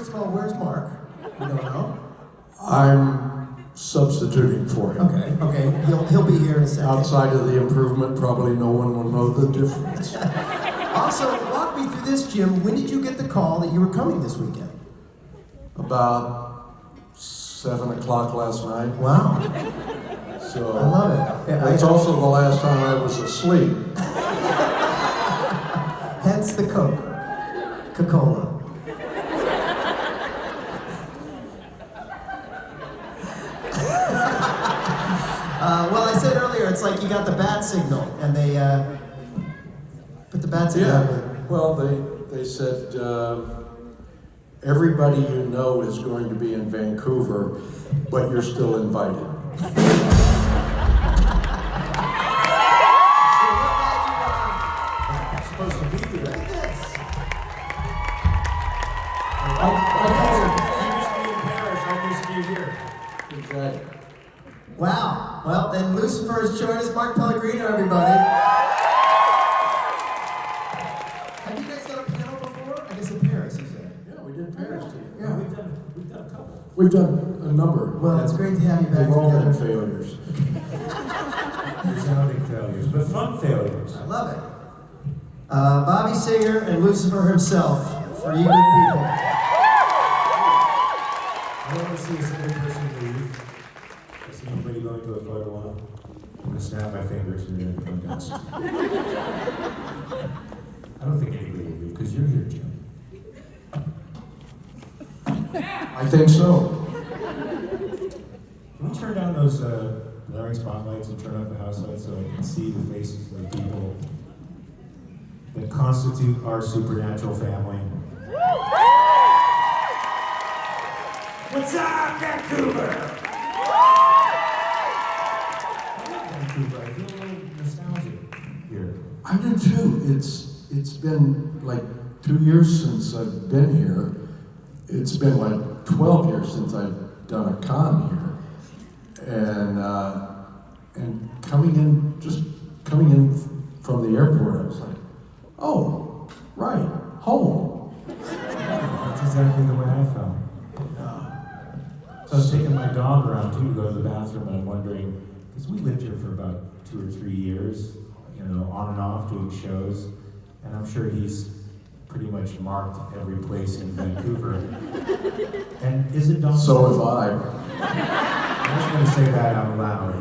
first of all, where's Mark? We don't know. I'm substituting for him. Okay. He'll be here in a second. Outside of the improvement, probably no one will know the difference. Also, walk me through this, Jim. When did you get the call that you were coming this weekend? About 7 o'clock last night. Wow. So I love it. Yeah, it's also the last time I was asleep. Hence the Coca-Cola. Well, I said earlier, it's like you got the bat signal, and they put the bat signal. Yeah. Well, they said everybody you know is going to be in Vancouver, but you're still invited. Supposed to be here. Look at this. You missed me in Paris, I missed you here. Exactly. Wow. Well, then Lucifer has joined us. Mark Pellegrino, everybody. Have you guys done a panel before? I guess in Paris, you said. Yeah, we did Paris too. Yeah. We've done a couple. We've done a number. Well, it's great to have you back They've all been together. failures. Resounding failures, but fun failures. I love it. Bobby Singer and Lucifer himself, for you good people. I don't want to see a single person leave. I see anybody going to a photo op. I'm going to snap my fingers and then come down. I don't think anybody will leave because you're here, Jim. I think so. Can we turn down those blaring spotlights and turn up the house lights so I can see the faces of the people that constitute our supernatural family? What's up, Vancouver? Vancouver, I feel a little nostalgic here. I do too. It's been like 2 years since I've been here. It's been like 12 years since I've done a con here. And coming in from the airport, I was like, oh, right, home. That's exactly the way I felt. So I was taking my dog around too to go to the bathroom, and I'm wondering, because we lived here for about 2 or 3 years, you know, on and off doing shows, and I'm sure he's pretty much marked every place in Vancouver. And is it dog? So have I. I wasn't going to say that out loud,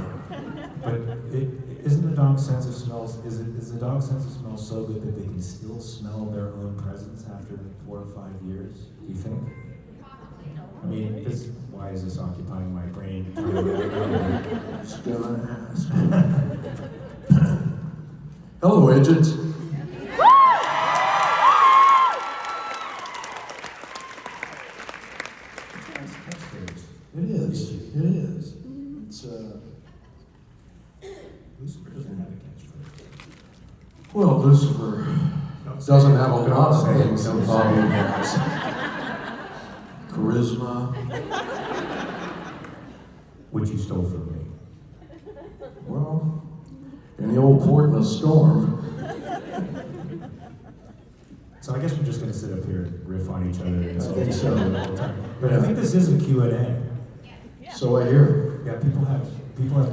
but isn't the dog's sense of smell? Is the dog's sense of smell so good that they can still smell their own presence after 4 or 5 years? Do you think? I mean, why is this occupying my brain? Just gonna ask. Hello, Edgets. It is. It's Lucifer doesn't have a catchphrase. well, Lucifer doesn't have a lot of things that Bobby has. Charisma. Which you stole from me. Well, in the old port in a storm. So I guess we're just going to sit up here and riff on each other and insult think each so. other all the time. But I think this is a Q&A. So I hear. Yeah, people have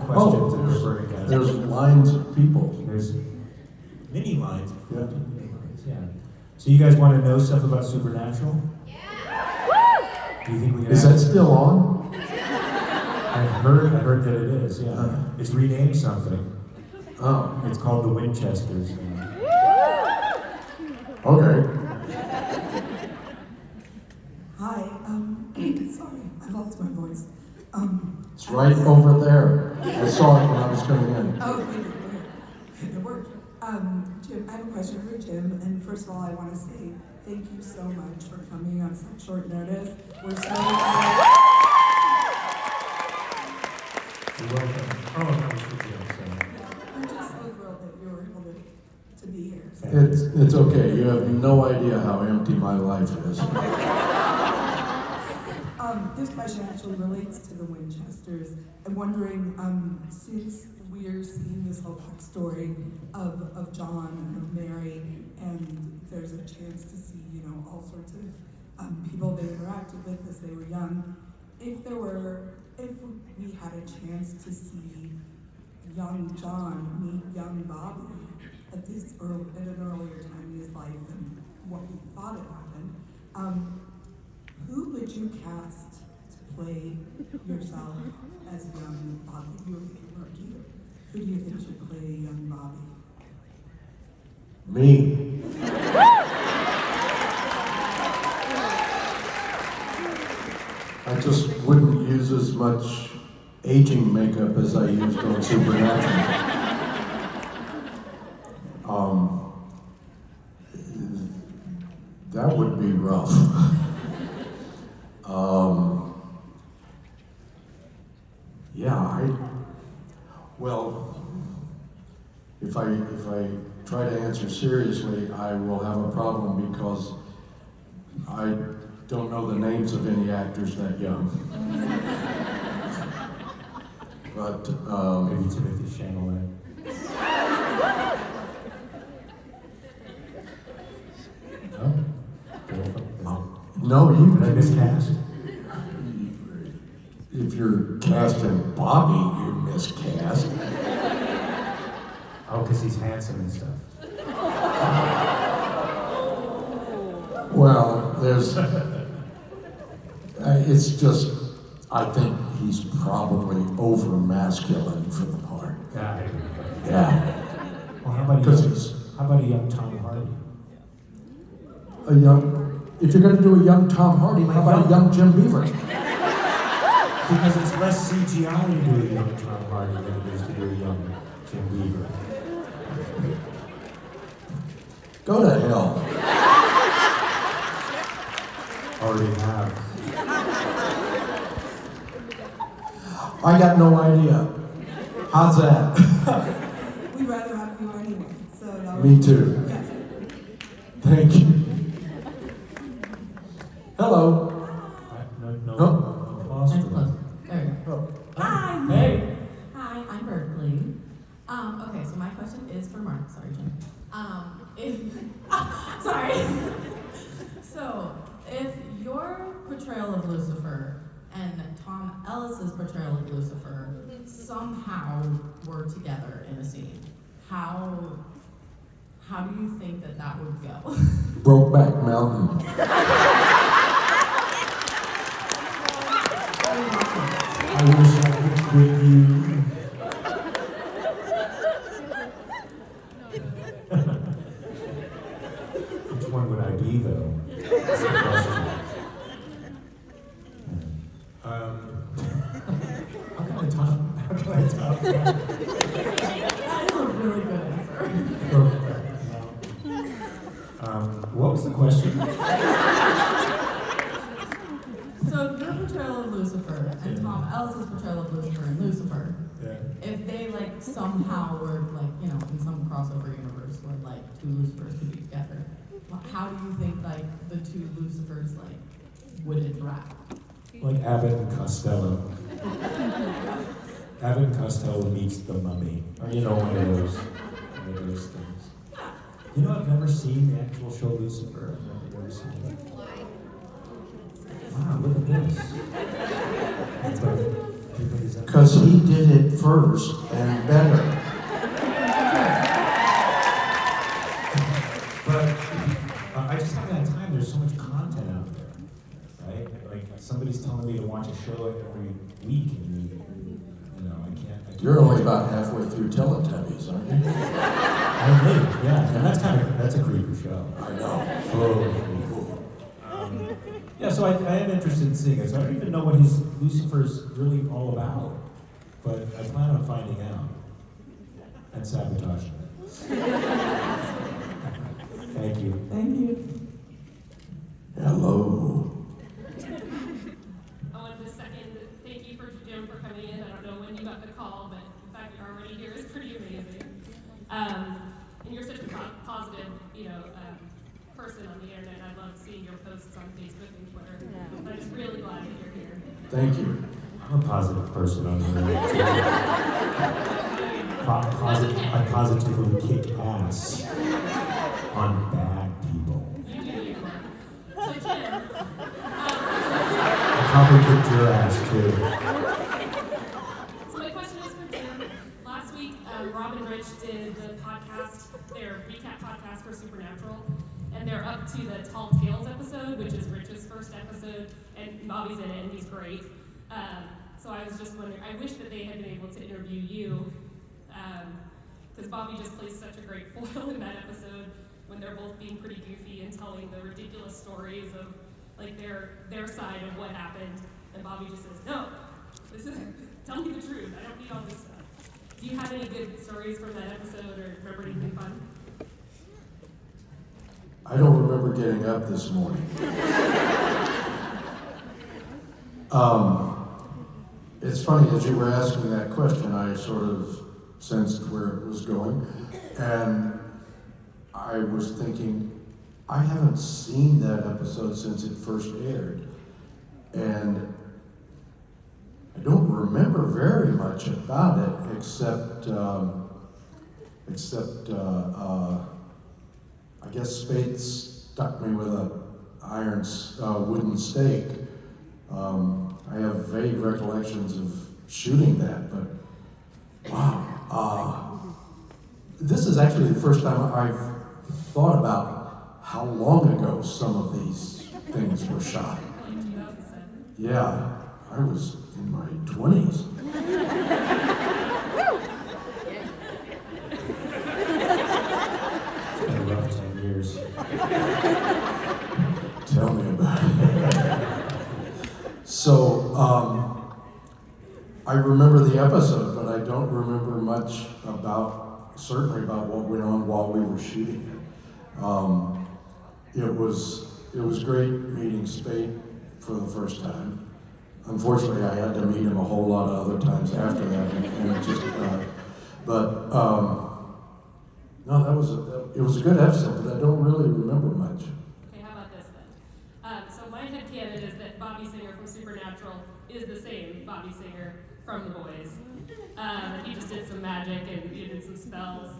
questions that they're burning out. There's lines of people. There's mini lines. Yeah. Mini lines, yeah. So you guys want to know stuff about Supernatural? Do you think we can? Is that still on? I heard that it is. Yeah. It's renamed something. Oh, It's called the Winchesters. okay. Hi, sorry, I lost my voice. It's right over there. I saw it when I was coming in. Oh, okay, it worked. Jim, I have a question for Jim, and first of all, I want to say thank you so much for coming on such short notice. We're so You're welcome. Oh, no, it's for Jim, sorry. I'm just so thrilled that you were able to be here. So. It's okay. You have no idea how empty my life is. This question actually relates to the Winchesters. I'm wondering, since we're seeing this whole backstory of John and of Mary, and there's a chance to see, all sorts of people they interacted with as they were young. If we had a chance to see young John meet young Bobby at an earlier time in his life than what we thought had happened, who would you cast to play yourself as young Bobby? You were Beaver. Who do you think should play young Bobby? Me. I just wouldn't use as much aging makeup as I used on Supernatural. That would be rough. Well, if I try to answer seriously, I will have a problem because I don't know the names of any actors that young. But Maybe Timothy Chalamet. no, Did I miscast? If you're casting Bobby, you miscast. Oh, because he's handsome and stuff. Well, it's just, I think he's probably over masculine for the part. Yeah. Yeah. Well, how about a young Tom Hardy? If you're going to do a young Tom Hardy, how about a young Jim Beaver? Because it's less CGI to do a young Tom Hardy than it is to do a young Jim Beaver. Go to hell. Already have. I got no idea. How's that? We'd rather have you anyway. So that Me too. Yeah. Thank you. Hello. No Oh. applause That's for close. that. There we go. Hi. Hey! Hi, I'm Berkeley. Okay, so my question is for Mark. Sorry, Jim. Sorry. So, if your portrayal of Lucifer and Tom Ellis's portrayal of Lucifer somehow were together in a scene, how do you think that would go? Brokeback Mountain. I wish I could quit you. Which one would I be, though? That's the question. How can I top that? That is a really good answer. What was the question? So your portrayal of Lucifer and Tom Ellis's portrayal of Lucifer in Lucifer, Yeah. if they somehow were in some crossover universe where two Lucifers could be together, how do you think the two Lucifers would interact? Like Abbott and Costello. Abbott and Costello meets the mummy. Or one of those things. I've never seen the actual show Lucifer. I've never seen it. Wow, look at this. Because he did it first and better. But I just haven't had time. There's so much content out there, right? Somebody's telling me to watch a show every week, and I can't. You're only about halfway through Teletubbies, aren't you? I'm late, yeah, and that's a creepy show. I know. Oh, yeah, so I am interested in seeing it. So I don't even know what Lucifer's really all about, but I plan on finding out and sabotaging it. Thank you. Thank you. Hello. I wanted to second thank you for Jim for coming in. I don't know when you got the call, but the fact you're already here is pretty amazing. And you're such a positive, person on the internet. I love seeing your posts on Facebook and Twitter. But I'm just really glad that you're here. Thank you. I'm a positive person on the internet too. I positively kick ass on bad people. You do your work. So Jim, probably kicked your ass too. So my question is for Jim. Last week, Rob and Rich did the podcast, their recap podcast for Supernatural, and they're up to the Tall Tales episode, which is Rich's first episode, and Bobby's in it, and he's great. So I was just wondering, I wish that they had been able to interview you, because Bobby just plays such a great foil in that episode when they're both being pretty goofy and telling the ridiculous stories of like their side of what happened, and Bobby just says, "No, this is tell me the truth. I don't need all this stuff." Do you have any good stories from that episode, or remember anything fun? I don't remember getting up this morning. It's funny, as you were asking that question, I sort of sensed where it was going, and I was thinking, I haven't seen that episode since it first aired, and I don't remember very much about it, except I guess Spade stuck me with a wooden stake. I have vague recollections of shooting that, but wow. This is actually the first time I've thought about how long ago some of these things were shot. Like 2007? Yeah, I was in my 20s. It's been a rough 10 years. Tell me about it. So, I remember the episode, but I don't remember much certainly about what went on while we were shooting it. It was great meeting Spade for the first time. Unfortunately, I had to meet him a whole lot of other times after that, and it just, no, it was a good episode, but I don't really remember much. Okay, how about this then? So my headcanon is that Bobby Singer from Supernatural is the same Bobby Singer from The Boys. He just did some magic and he did some spells.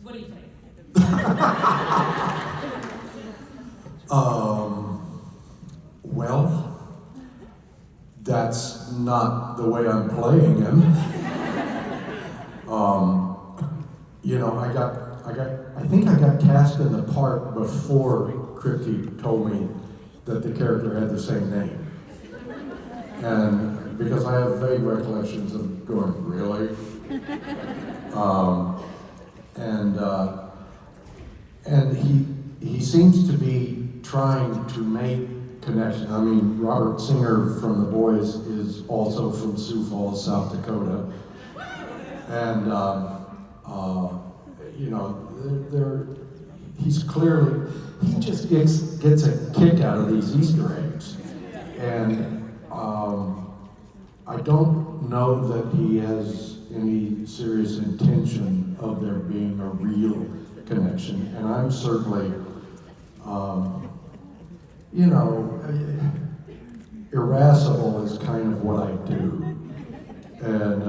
What do you think? Well, that's not the way I'm playing him. I think I got cast in the part before Kripke told me that the character had the same name. And because I have vague recollections of going, really? And he seems to be trying to make connections. I mean, Robert Singer from The Boys is also from Sioux Falls, South Dakota. And, he just gets a kick out of these Easter eggs. And I don't know that he has any serious intention of there being a real connection. And I'm certainly, irascible is kind of what I do. And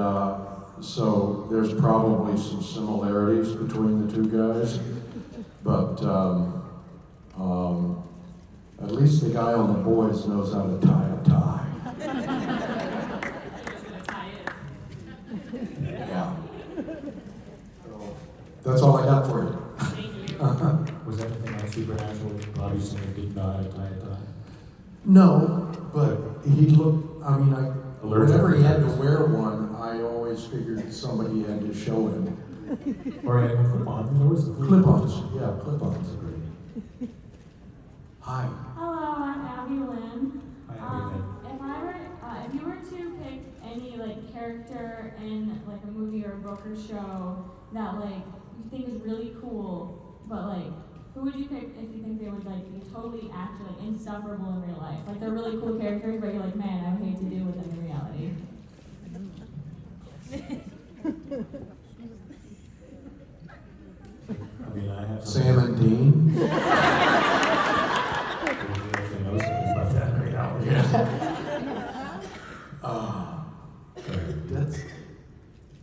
so there's probably some similarities between the two guys. But at least the guy on The Boys knows how to tie a tie. Yeah. So, that's all I got for you. Was that anything like Supernatural? Bobby Singer did not tie a tie. No, but he looked, whenever he had to wear one, I always figured somebody had to show him. Or clip-ons. There was Clip-ons, yeah, clip-ons. Hi. Hello, I'm Abby Lynn. Hi, Abby Lynn. If you were to pick any character in a movie or a book or show that you think is really cool, but who would you pick if you think they would be totally actually insufferable in real life? They're really cool characters, but you're man, I would hate to deal with them in reality. I have Sam and Dean.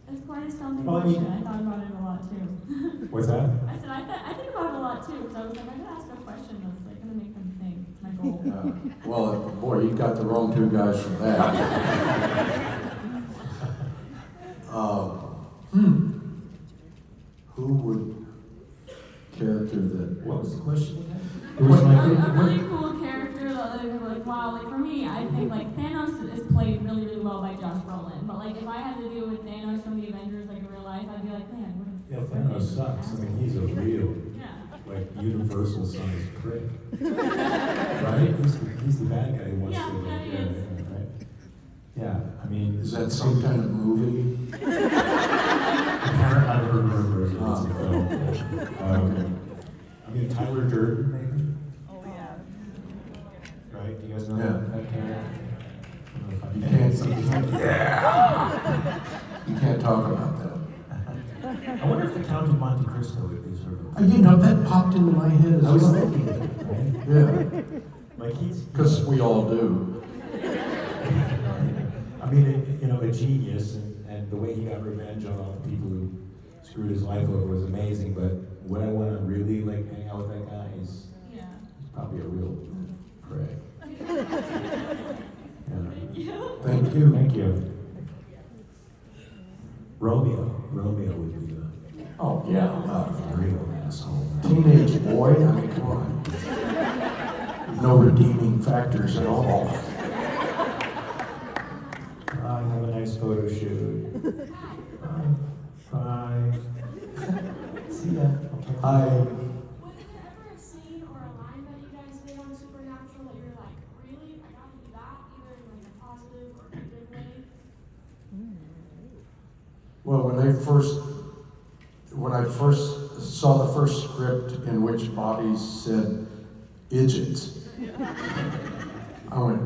It's quite a stumping Well, question. I thought about it a lot too. What's that? I said I think about it a lot too, because I was I'm gonna ask a question that's gonna make them think. Well, boy, you got the wrong two guys for that. Who would character that? What was the question again? A really cool character that like wow, like for me, I think like Thanos is played really, really well by Josh Brolin. But like if I had to do with Thanos from the Avengers like in real life, I'd be like, man, what Yeah, Thanos sucks. I mean, he's a real, yeah. like, universal-sized prick. Right? He's the bad guy who wants Yeah, to, like, yeah, he is. right? Yeah, I mean... Is that some kind of movie? Apparently, I've heard rumors that it's a film. I mean, Tyler Durden, maybe? Oh yeah. Right? Do you guys know Yeah. that character? You can't talk about that. I wonder if the Count of Monte Cristo would be sort of... You know, that popped into my head as I was well. thinking of it, right? Yeah, Like, he's... because we all do. I mean, you know, a genius, and the way he got revenge on all the people who screwed his life over was amazing, but would I want to really, like, hang out with that guy? He's probably a real prick. Yeah. Thank you. Thank you. Romeo would be the Oh, yeah. real asshole. Teenage boy, I mean, come on. No redeeming factors at all. I have a nice photo shoot. Bye. See ya. Okay. I, Was there ever a scene or a line that you guys did on Supernatural that you're like, really? I got to do that, either in like a positive or a negative way? well, when I first saw the first script in which Bobby said idiots, I went,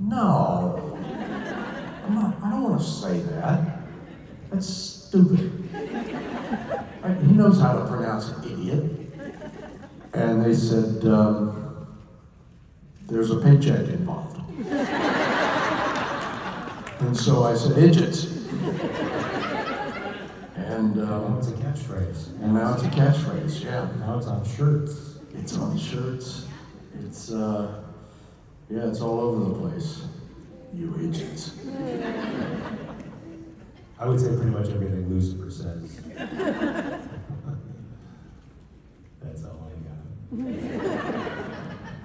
no, I don't want to say that. That's stupid. He knows how to pronounce idiot. And they said, there's a paycheck involved. And so I said, idiots. And Now it's a catchphrase. now it's a catchphrase, yeah. Now it's on shirts. It's on shirts. It's, yeah, it's all over the place. You idiots. I would say pretty much everything Lucifer says. That's all I got.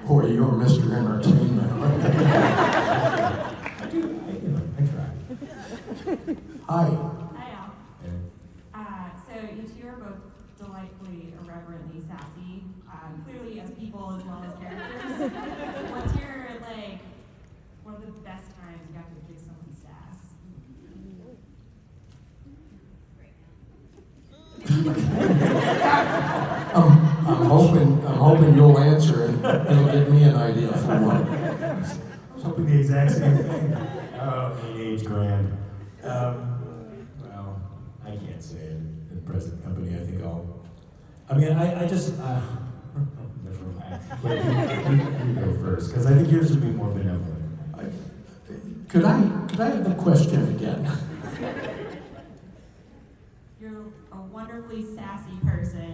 Boy, you're Mr. Entertainment. I try. Hi. Hi, Al. And So you two are both delightfully irreverently sassy, clearly as people as well as characters. What's your, like, one of the best times you got to give someone sass? I'm hoping you'll answer and it'll give me an idea for one. I was hoping the exact same thing. Oh, teenage grand. Well, I can't say it in the present company. I think I just, never mind. But you go first, because I think yours would be more benevolent. Could I have the question again? You're a wonderfully sassy person.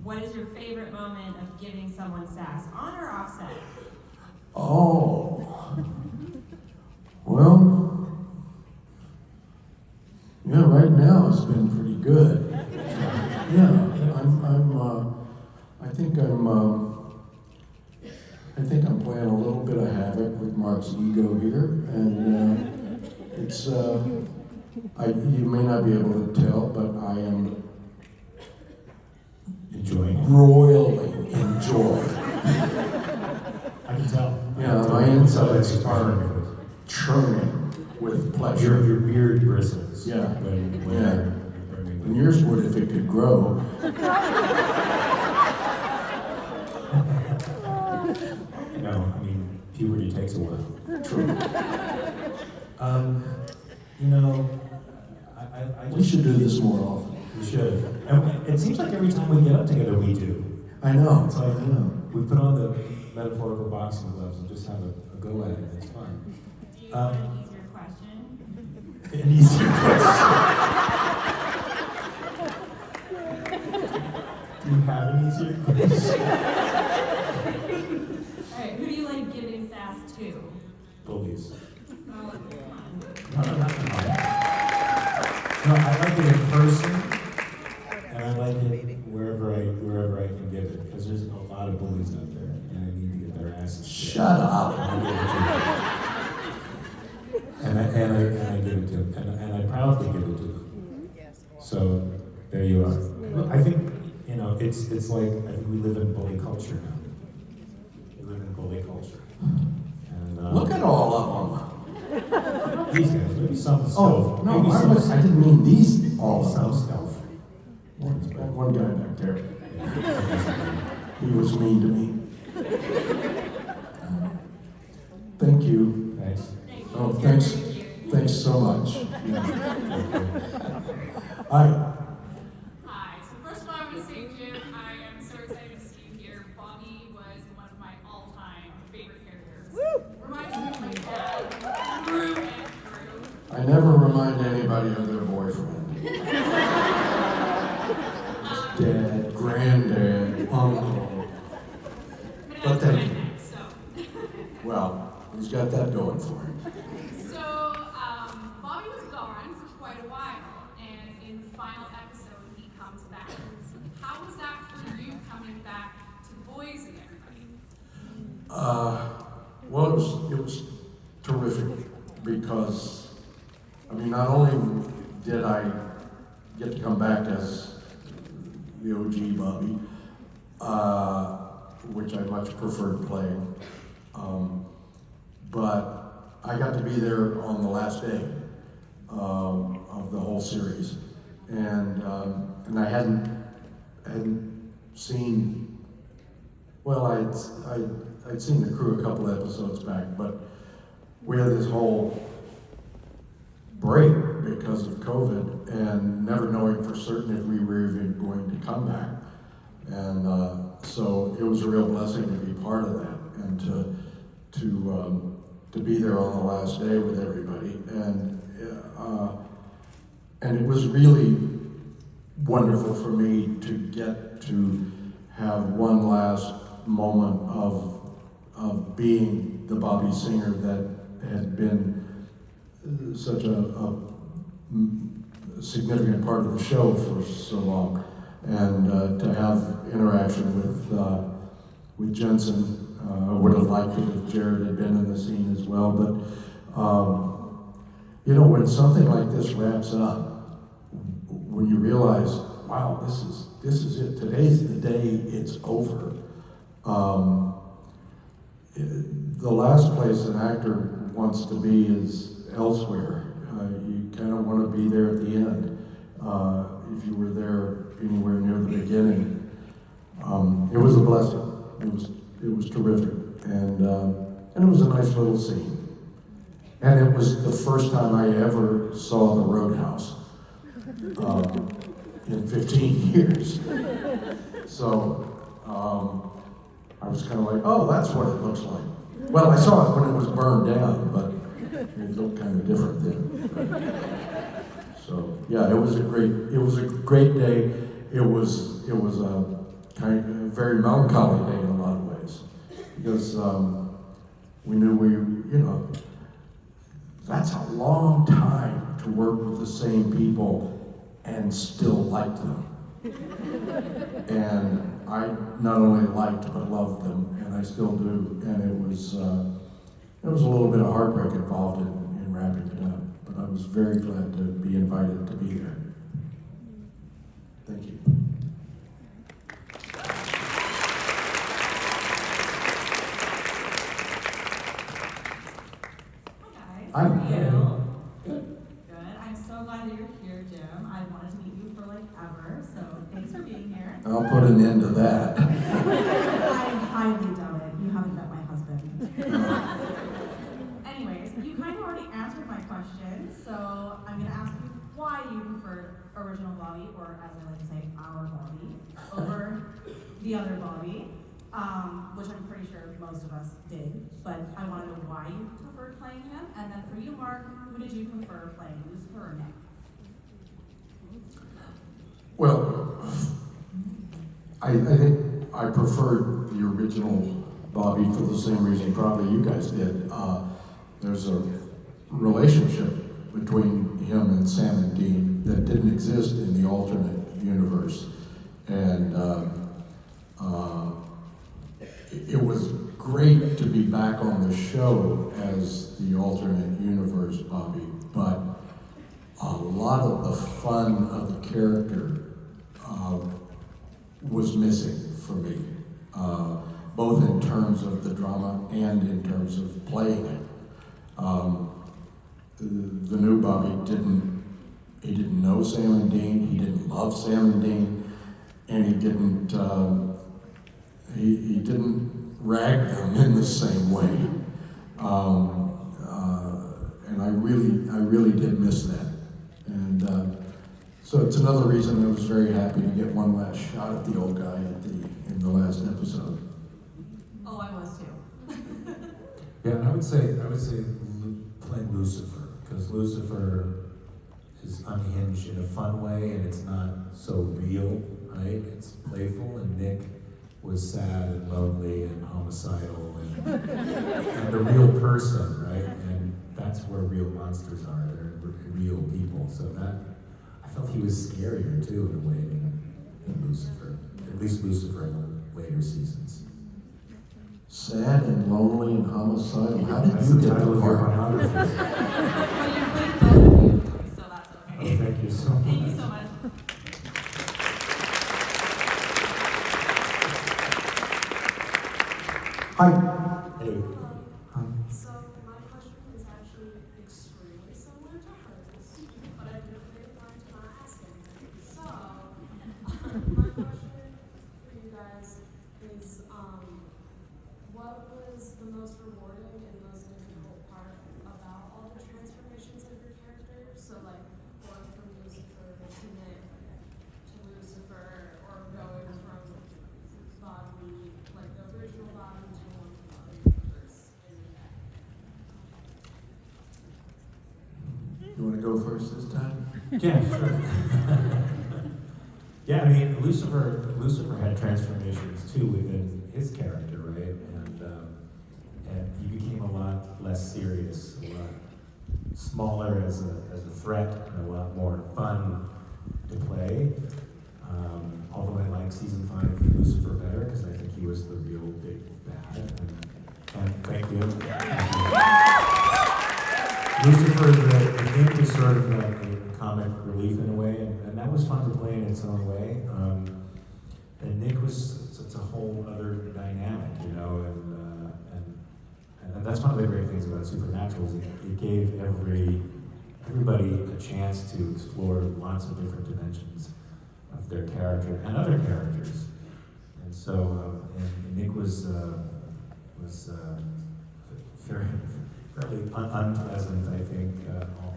What is your favorite moment of giving someone sass, on or offset? Oh. Well, yeah, right now it's been pretty good. Yeah, I think I'm playing a little bit of havoc with Mark's ego here, and it's, you may not be able to tell, but I am Enjoying it. royally enjoying. I can tell. Yeah, my insides are churning with pleasure. Your beard bristles. Yeah. When Yeah. And yours would if it could grow. No, I mean, puberty takes a while. True. You know, I We should do this more often. We should. And it seems like every time we get up together, we do. I know. It's like, we put on the metaphorical boxing gloves and just have a go at it. It's fun. Do you have an easier question? An easier question. Do you have an easier question? Alright, too. Bullies. No, come on. No, I like it in person, and I like it wherever I can get it, because there's a lot of bullies out there, and I need to get their asses kicked. Shut up. And I give it to them, and I proudly give it to them. So there you are. I think it's like I think we live in bully culture now. We live in bully culture. And Look at all of them. these guys, maybe some stealth. Oh, no, maybe I didn't mean these all of some them. stealth. One guy back there. He was mean to me. Thank you. Thanks. Oh, thanks. Thanks so much. Yeah. Hi. Hi. So first of all, I'm going to say, Jim, I am so excited to see you here. Bobby was one of my all-time favorite characters. Reminds me of my dad, through and through. I never remind anybody of their boyfriend. Dad, granddad, uncle. But thank you. So, Well, he's got that going for him. Bobby was gone for quite a while, and in the final episode, he comes back. How was that for you coming back to Boise, everybody? Well, it was terrific because, I mean, not only did I get to come back as the OG Bobby, which I much preferred playing, but I got to be there on the last day of the whole series, and I hadn't seen. Well, I'd seen the crew a couple episodes back, but we had this whole break because of COVID, and never knowing for certain if we were even going to come back, and so it was a real blessing to be part of that, and to be there on the last day with everybody, and it was really wonderful for me to get to have one last moment of being the Bobby Singer that had been such a significant part of the show for so long, and to have interaction with Jensen. I would have liked it if Jared had been in the scene as well, but when something like this wraps up, when you realize, wow, this is it. Today's the day it's over. The last place an actor wants to be is elsewhere. You kind of want to be there at the end. If you were there anywhere near the beginning, it was a blessing. It was terrific, and it was a nice little scene. And it was the first time I ever saw the Roadhouse in 15 years. So I was kind of like, oh, that's what it looks like. Well, I saw it when it was burned down, but it looked kind of different then. So yeah, it was a great day. It was a very melancholy day in a lot of ways, because we knew that's a long time to work with the same people and still like them. And I not only liked but loved them, and I still do. And it was a little bit of heartbreak involved in wrapping it up, but I was very glad to be invited to be there. Thank you. Hi guys, how are you? Good. I'm so glad that you're here, Jim. I've wanted to meet you for like ever, so thanks for being here. I'll put an end to that. I highly doubt it. You haven't met my husband. Anyways, you kind of already answered my question, so I'm going to ask you why you preferred original Bobby, or as I like to say, our Bobby, over the other Bobby, which I'm pretty sure most of us did, but I want to know why you preferred playing him, and then for you, Mark, who did you prefer playing, Lucifer or Nick? Well, I think I preferred the original Bobby for the same reason probably you guys did. There's a relationship between him and Sam and Dean that didn't exist in the alternate universe. And it was great to be back on the show as the alternate universe Bobby, but a lot of the fun of the character was missing for me, both in terms of the drama and in terms of playing it. The new Bobby didn't know Sam and Dean, he didn't love Sam and Dean, and he didn't rag them in the same way. And I really did miss that. And so it's another reason I was very happy to get one last shot at the old guy in the last episode. Oh, I was too. Yeah, and I would say playing Lucifer, because Lucifer is unhinged in a fun way, and it's not so real, right? It's playful, and Nick was sad and lonely and homicidal and a real person, right? And that's where real monsters are. They're real people. So that, I felt he was scarier too in a way than Lucifer. At least Lucifer in the later seasons. Sad and lonely and homicidal. How did That's you the get title the of your part? biography. Well, you played both of you, so that's okay. Oh, thank you so much. Thank you so much. Hi. Hello. Hi. So my question is actually extremely similar to hers, but I didn't want to not ask anything. So my question for you guys is, what was the most rewarding and most difficult part about all the transformations of your characters? So like going from Lucifer to Nick to Lucifer, or going from Bobby, like the original Bobby to one of the other universe in your head. You want to go first this time? Yeah, sure. Yeah, I mean, Lucifer had transformations too within his character, right? And he became a lot less serious, a lot smaller as a threat, and a lot more fun to play. Although I like season 5 Lucifer better because I think he was the real big bad. And thank you. Lucifer, the theme was sort of like a comic relief in a way, and that was fun to play in its own way. And Nick was it's a whole other dynamic, you know, and that's one of the great things about Supernatural is it gave everybody a chance to explore lots of different dimensions of their character and other characters. And so, and Nick was fairly unpleasant, I think,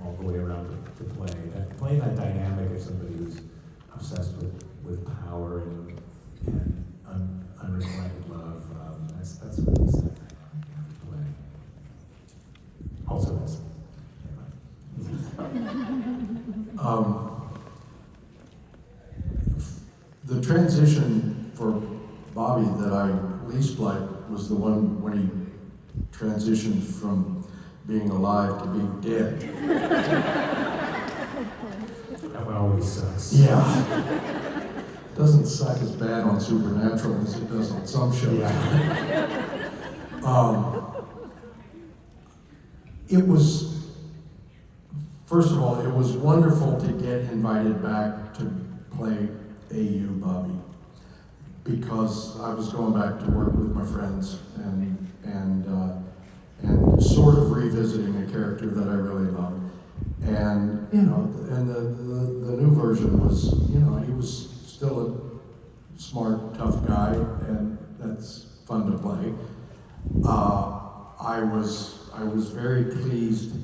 all the way around to play. Playing that dynamic of somebody who's obsessed with power and unrequited love, that's really sad dynamic you have to play. Also, that's the transition for Bobby that I least liked was the one when he transitioned from being alive to being dead. that one always sucks. Yeah. Doesn't suck as bad on Supernatural as it does on some shows. Yeah. It was, first of all, it was wonderful to get invited back to play AU Bobby, because I was going back to work with my friends and sort of revisiting a character that I really loved. And, you know, and the new version was, you know, he was still a smart, tough guy, and that's fun to play. I was very pleased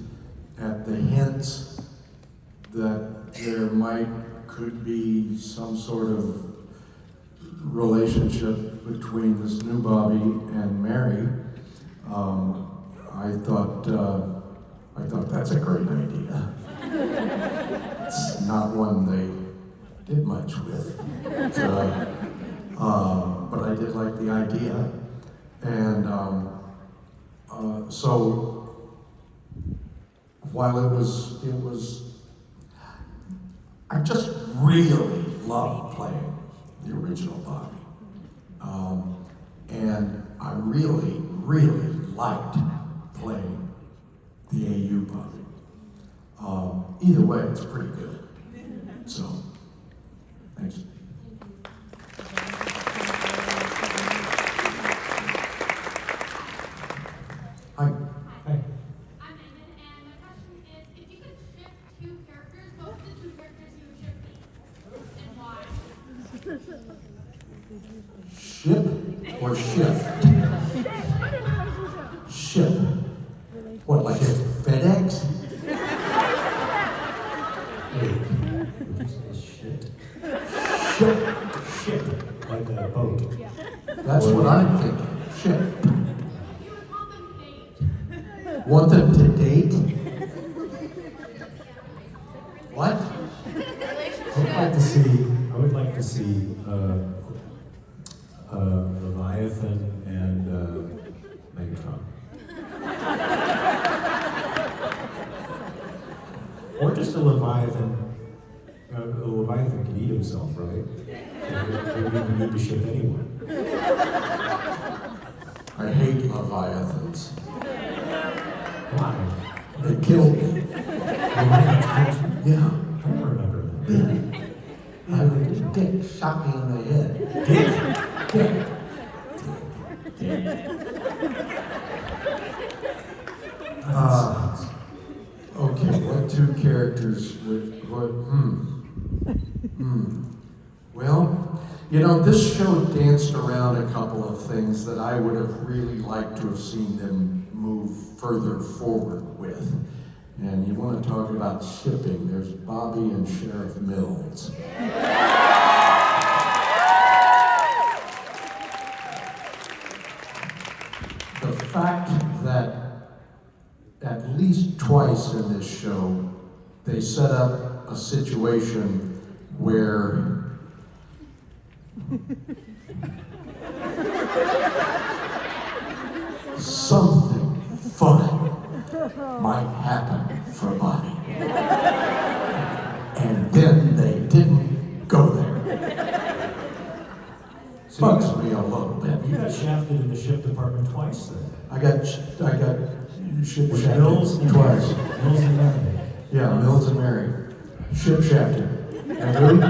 at the hints that there could be some sort of relationship between this new Bobby and Mary. I thought that's a great idea. It's not one they did much with, but I did like the idea, and So while it was, I just really loved playing the original Bobby. And I really, really liked playing the AU Bobby. Either way, it's pretty good. So, thanks. Hi. Hey. I'm Megan, and my question is, if you could ship two characters, what would the two characters you would ship be? And why? Ship or shift? Ship. What, like a FedEx? Hey, would you say shit? Ship. Ship, like a boat. That's what I'm thinking. Ship. You would want them to date. Want them to date? What? I would like to see Leviathan and Megatron. Or just a Leviathan. A Leviathan can eat himself, right? They don't even need to ship anyone. I hate Leviathans. Why? They killed me. Leviathans killed you? Yeah. I don't remember that. Dick shot me in the head. Dick? Dick. Okay, what two characters would, Well, you know, this show danced around a couple of things that I would have really liked to have seen them move further forward with. And you want to talk about shipping, there's Bobby and Sheriff Mills. The fact that at least twice in this show, they set up a situation where something fun might happen for Bobby. And then they didn't go there. Bugs me a little bit. You got shafted in the ship department twice then. I got ship With shafted Mills and twice. Mills and Mary. Yeah, Mills and Mary. Ship shafted. And who?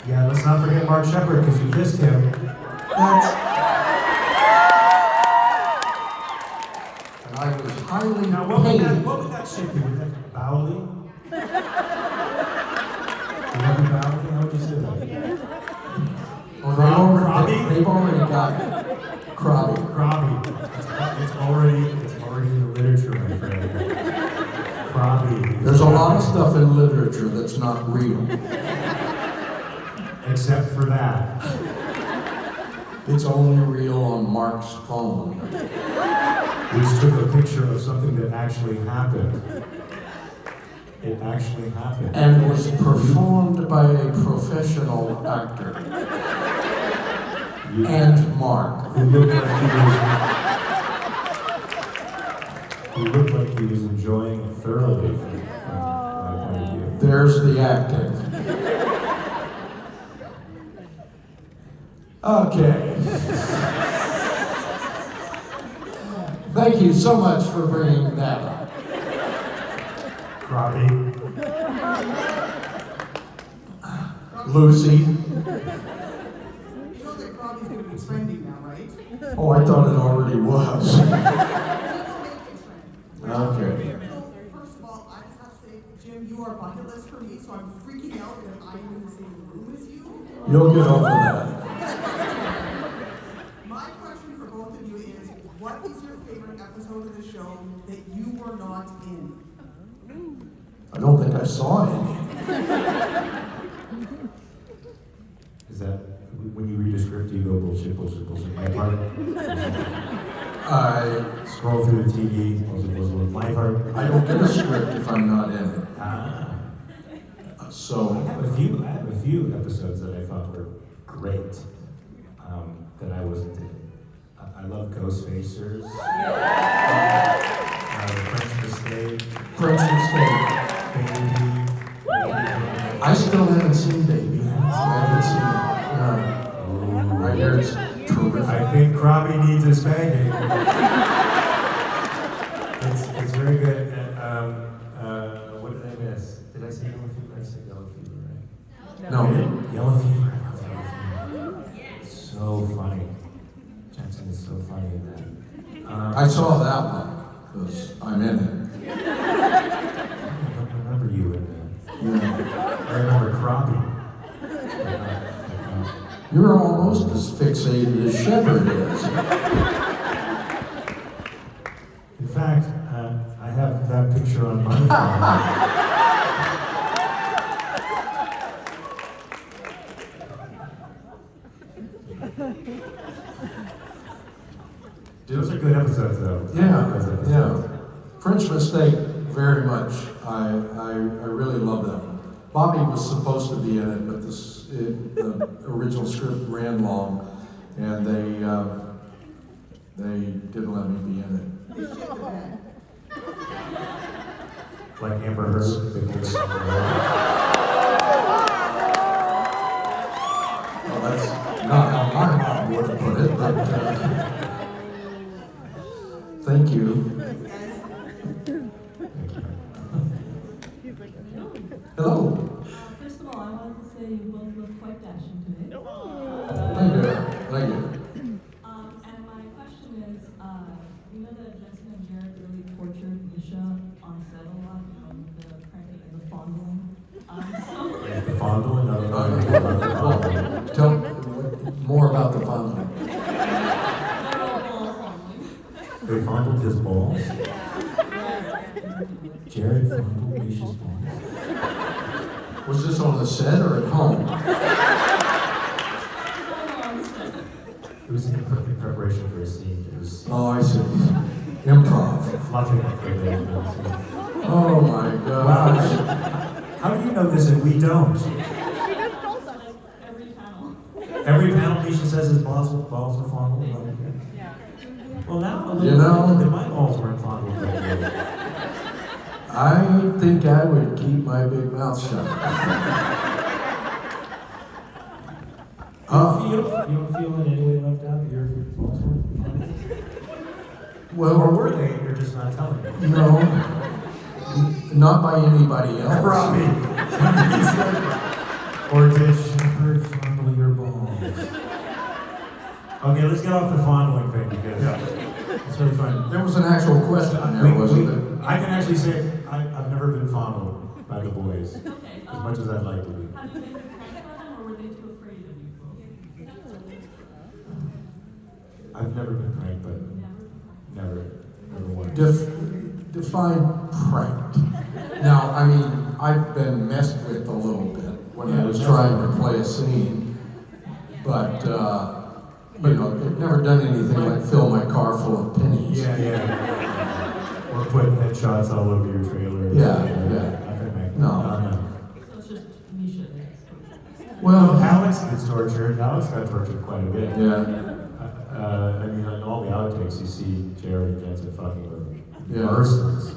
Yeah, let's not forget Mark Shepard because you kissed him. That's... And I was highly Now, paid. what would that ship be? Would that be Bowley? Would that be Bowley? How would you say that? Well, Robbie? they've already got it. Crabby. Krabi. It's already in the literature, my friend. Krabi. There's a lot of stuff in literature that's not real. Except for that. It's only real on Mark's phone. We just took a picture of something that actually happened. It actually happened. And was performed by a professional actor. And Mark. Who looked like he was enjoying it thoroughly from my point of view. There's the acting. Okay. Thank you so much for bringing that up. Krabi. Lucy. You know that Robbie's going to be trending now, right? Oh, I thought it already was. It'll make it trend. Okay. So, first of all, I just have to say, Jim, you are bucket list for me, so I'm freaking out that I'm in the same room as you. You'll get over that. My question for both of you is, what is your favorite episode of the show that you were not in? I don't think I saw any. Is that when you read a script, you go bullshit, bullshit, bullshit. My part. I Scroll through the TV. Was my part? I don't get a script if I'm not in it. Ah. So I have a few episodes that I thought were great that I wasn't in. I love Ghost Facers. French Mistake. French Mistake. Baby. I still haven't seen Baby. I haven't seen it. I hear it's terrific. I think Krabi needs a spanking. It's very good. What did I miss? Did I say Yellow Fever? I said Yellow Fever, right? No. Yellow Fever. I love Yellow Fever. So funny. Jensen is so funny in that. I saw that one, because I'm in it. I don't remember you in that. Yeah. I remember Krabi. You're almost as fixated as Shepard is. In fact, I have that picture on my phone. Those are good episodes, though. Yeah, Those episodes. yeah. French Mistake, very much. I really love that one. Bobby was supposed to be in it, but the original script ran long, and they didn't let me be in it. Like Amber Heard. Well, that's not how my mom would have put it, but thank you. Hello. First of all, I wanted to say you both look quite dashing today. Thank you. Thank you. And my question is, you know that Jensen and Jared really tortured Misha on set a lot, the cranking and the fondling. The fondling? I don't know anything about the fondling. Tell more about the fondling. They fondled his balls? Jared fondled Misha's balls? Was this on the set or at home? It was in preparation for a scene. It was Oh, I see. Improv. fluffing for the Oh my gosh. How do you know this and we don't? Every panel. Every panel, Misha says his balls were fondled. Yeah. Well, now I'm a You little know- offended that my balls weren't fondled. I think I would keep my big mouth shut. You don't feel in any way left out that your balls were fondled? Or Well, were they? You're just not telling me. no, not by anybody else. Robbie. Or did Shepard fondle your balls? Okay, let's get off the fondling thing because it's really fun. There was an actual question there, wasn't there? I can actually say I've never been fondled by the boys, Okay. as much as I'd like to be. Have you been pranked by them, or were they too afraid of you both? I've never been pranked by them. Never once. Define pranked. Now, I mean, I've been messed with a little bit when I was trying to play a scene, but they've never done anything like fill my car full of pennies. Yeah. Or put headshots all over your trailer. Yeah. No. So it's just Misha that's Well, Alex gets tortured. Alex got tortured quite a bit. yeah, I mean, in all the outtakes, you see Jared and Jensen fucking with Yeah. persons.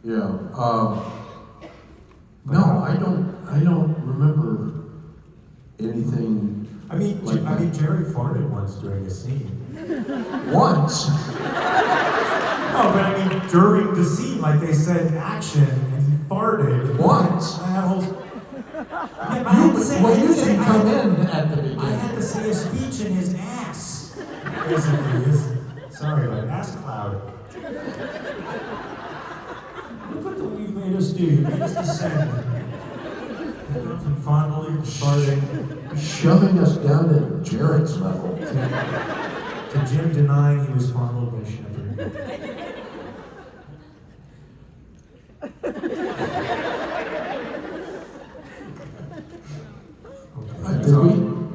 yeah. No, I don't remember anything I mean, like that. Jared farted once during a scene. Once. No, but I mean, during the scene, like they said action, and he farted. Once. I had a whole. Yeah, I had to say. Well, I had you to say- didn't come in at the I had beginning. to say a speech in his ass. Basically, sorry, like ass cloud. Look at what you've made us do. You made us descend. From fondling to farting Shoving us down at Jared's level. to Jim denying he was fondled by Shepard.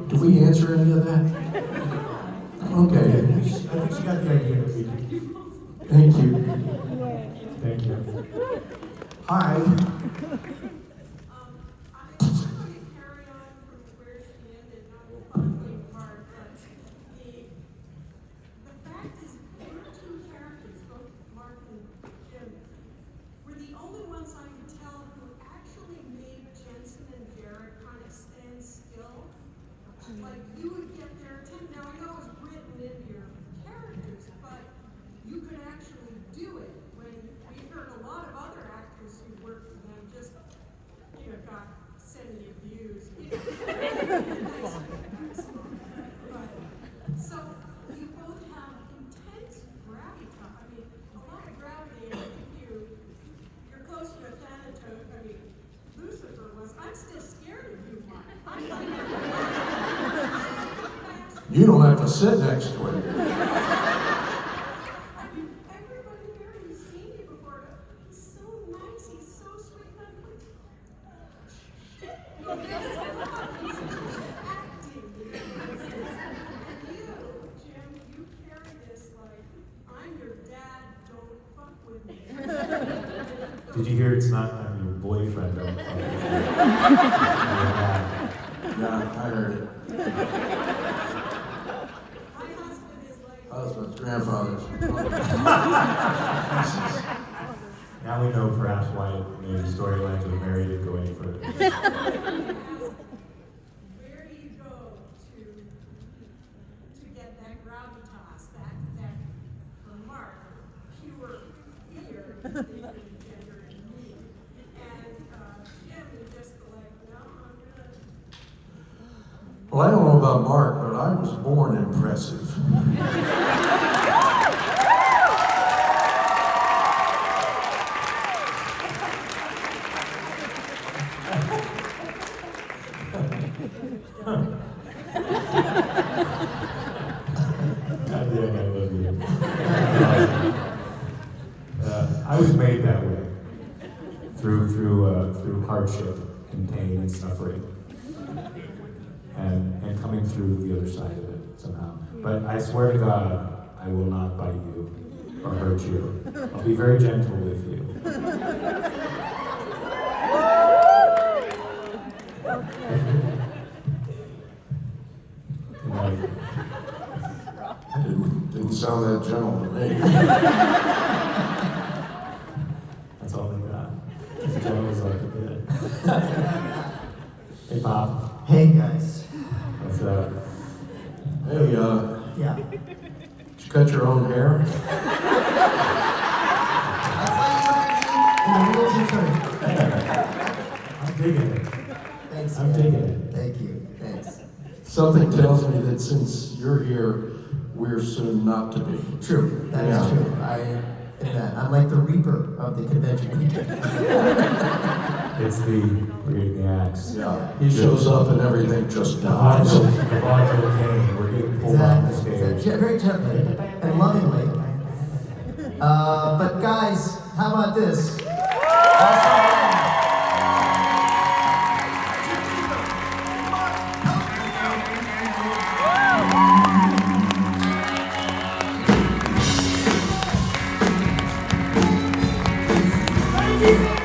Did we answer any of that? Okay. I think she got the idea that we did. Thank you. Thank you. Hi. I'm going to carry on from where she ended, not the fondling part, but the You don't have to sit next to it. I mean, everybody here who's seen you before, he's so nice, he's so sweet. I'm like, oh, shit. He's acting. And you, Jim, you carry this like, I'm your dad, don't fuck with me. Did you hear it's not I'm your boyfriend? Don't fuck with me. Yeah, I heard it. My husband is like, Husbands, grandfathers. Now we know perhaps why maybe storylines with Mary didn't go any further. where do you go to get that gravitas, that for Mark, pure fear is the gender in me. And Jim is just like, no, I'm gonna. Well, I don't know about Mark, but I was born impressive. God damn, I love you. I was made that way through hardship and pain and suffering, and coming through the other side of it somehow. But I swear to God, I will not bite you or hurt you. I'll be very gentle with you. Didn't sound that gentle to me. That's all they got. As gentle as I could get. Hey, Bob. Hey guys. What's Hey, Yeah. did you cut your own hair? I thought you were in the wheels of I'm digging it. Thanks. I'm man. digging it. Thank you. Thanks. Something tells me that since you're here, we're soon not to be. True. That is Yeah. true. I am that. I'm like the reaper of the convention weekend. It's we're getting the axe. Yeah, he shows up and everything just The dies. vaudeville king. We're getting pulled off the Exactly. stage. Very gently and lovingly. But guys, how about this? Thank you.